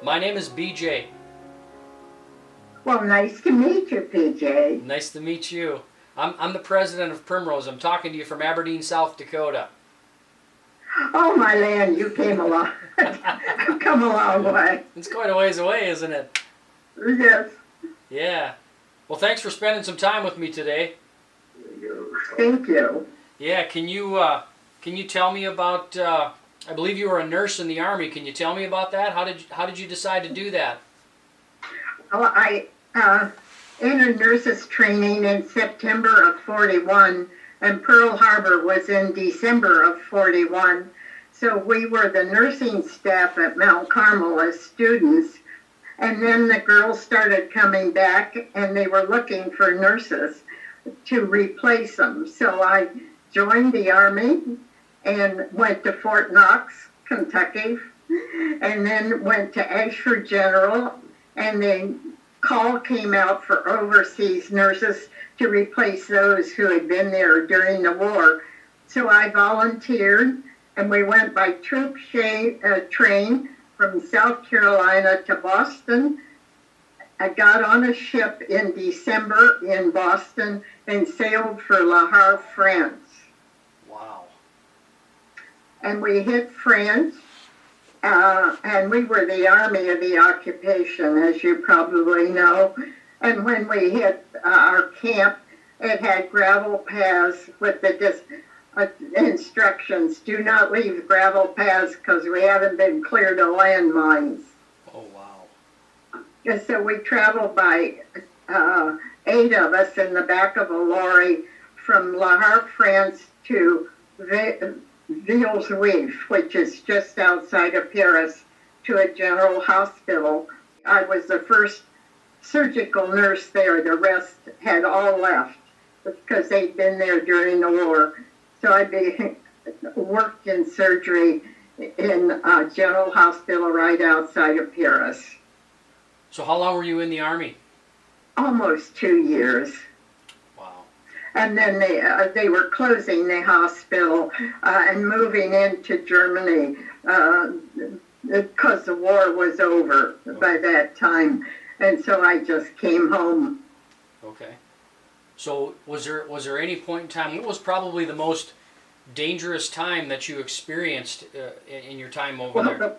My name is BJ. Well, nice to meet you, PJ. Nice to meet you. I'm the president of Primrose. I'm talking to you from Aberdeen, South Dakota. Oh, my land, you came along. You've come a long way. It's quite a ways away, isn't it? Yes. Yeah. Well, thanks for spending some time with me today. Thank you. Yeah, can you tell me about, I believe you were a nurse in the Army. Can you tell me about that? How did you decide to do that? Well, I entered nurses training in September of 41, and Pearl Harbor was in December of 41. So we were the nursing staff at Mount Carmel as students. And then the girls started coming back, and they were looking for nurses to replace them. So I joined the Army and went to Fort Knox, Kentucky, and then went to Ashford General, and the call came out for overseas nurses to replace those who had been there during the war. So I volunteered, and we went by troop train from South Carolina to Boston. I got on a ship in December in Boston and sailed for Le Havre, France. Wow. And we hit France, and we were the Army of the occupation, as you probably know. And when we hit our camp, it had gravel paths with the instructions, do not leave gravel paths because we haven't been cleared of landmines. Oh, wow. And so we traveled by 8 of us in the back of a lorry from Le Havre, France to Villejuif, which is just outside of Paris, to a general hospital. I was the first surgical nurse there. The rest had all left because they'd been there during the war. So I worked in surgery in a general hospital right outside of Paris. So how long were you in the Army? Almost 2 years. Wow. And then they were closing the hospital and moving into Germany because the war was over by that time. And so I just came home. Okay. So was there any point in time, what was probably the most dangerous time that you experienced in your time over there?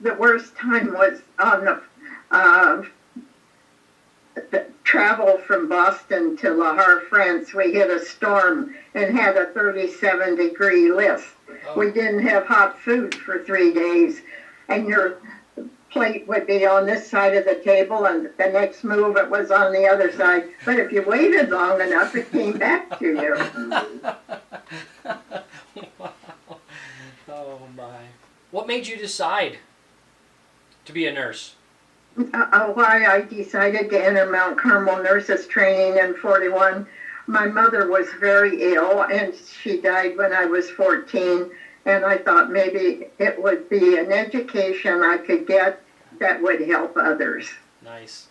The worst time was on the travel from Boston to Le Havre, France. We hit a storm and had a 37-degree lift. Oh. We didn't have hot food for 3 days, and your plate would be on this side of the table, and the next move it was on the other side. But if you waited long enough, it came back to you. Wow. Oh my. What made you decide to be a nurse? Why I decided to enter Mount Carmel nurses training in 41. My mother was very ill, and she died when I was 14. And I thought maybe it would be an education I could get that would help others. Nice.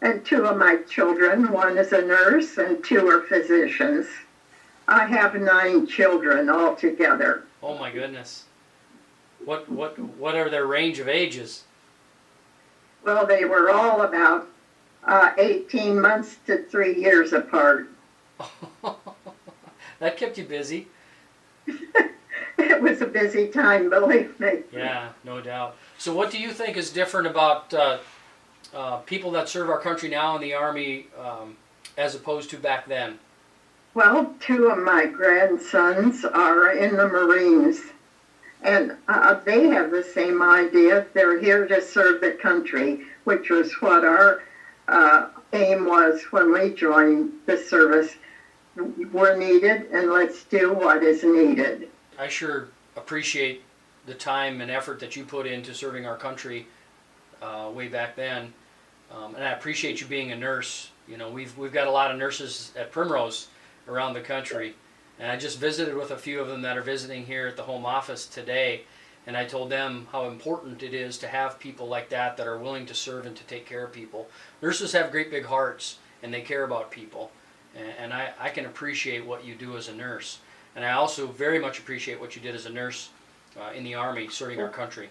And 2 of my children, one is a nurse and 2 are physicians. I have 9 children altogether. Oh my goodness. What are their range of ages? Well, they were all about 18 months to 3 years apart. That kept you busy. It was a busy time, believe me. Yeah, no doubt. So what do you think is different about people that serve our country now in the Army as opposed to back then? Well, 2 of my grandsons are in the Marines, and they have the same idea. They're here to serve the country, which was what our aim was when we joined the service. We're needed, and let's do what is needed. I sure appreciate the time and effort that you put into serving our country way back then, and I appreciate you being a nurse. You know, we've got a lot of nurses at Primrose around the country, and I just visited with a few of them that are visiting here at the home office today, and I told them how important it is to have people like that are willing to serve and to take care of people. Nurses have great big hearts, and they care about people, and I can appreciate what you do as a nurse. And I also very much appreciate what you did as a nurse in the Army, serving our country.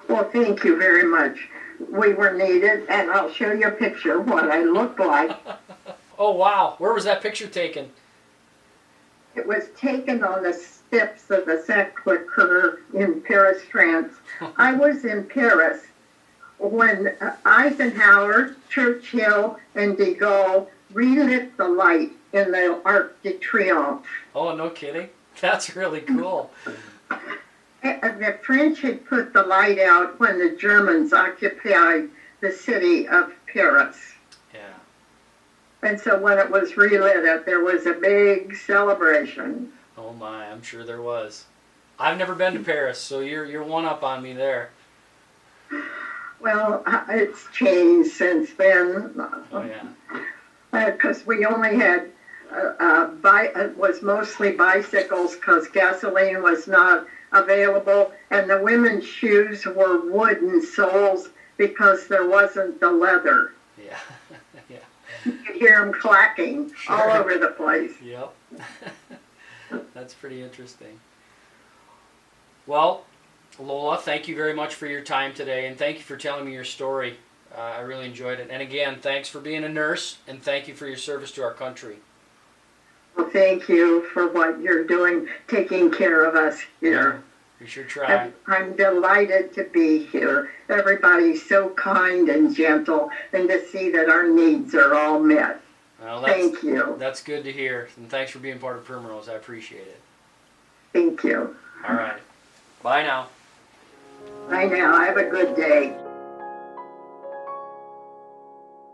Well, thank you very much. We were needed, and I'll show you a picture of what I look like. Oh, wow. Where was that picture taken? It was taken on the steps of the Sacre-Cœur in Paris, France. I was in Paris when Eisenhower, Churchill, and de Gaulle relit the light in the Arc de Triomphe. Oh, no kidding. That's really cool. The French had put the light out when the Germans occupied the city of Paris. Yeah. And so when it was relit, there was a big celebration. Oh my, I'm sure there was. I've never been to Paris, so you're one up on me there. Well, it's changed since then. Oh yeah. Because we only had, it was mostly bicycles because gasoline was not available, and the women's shoes were wooden soles because there wasn't the leather. Yeah. Yeah. You could hear them clacking all over the place. Yep. That's pretty interesting. Well, Lola, thank you very much for your time today, and thank you for telling me your story. I really enjoyed it. And again, thanks for being a nurse, and thank you for your service to our country. Well, thank you for what you're doing, taking care of us here. We sure try. I'm delighted to be here. Everybody's so kind and gentle, and to see that our needs are all met. Well, Thank you. That's good to hear, and thanks for being part of Primrose. I appreciate it. Thank you. All right. Bye now. Bye now. Have a good day.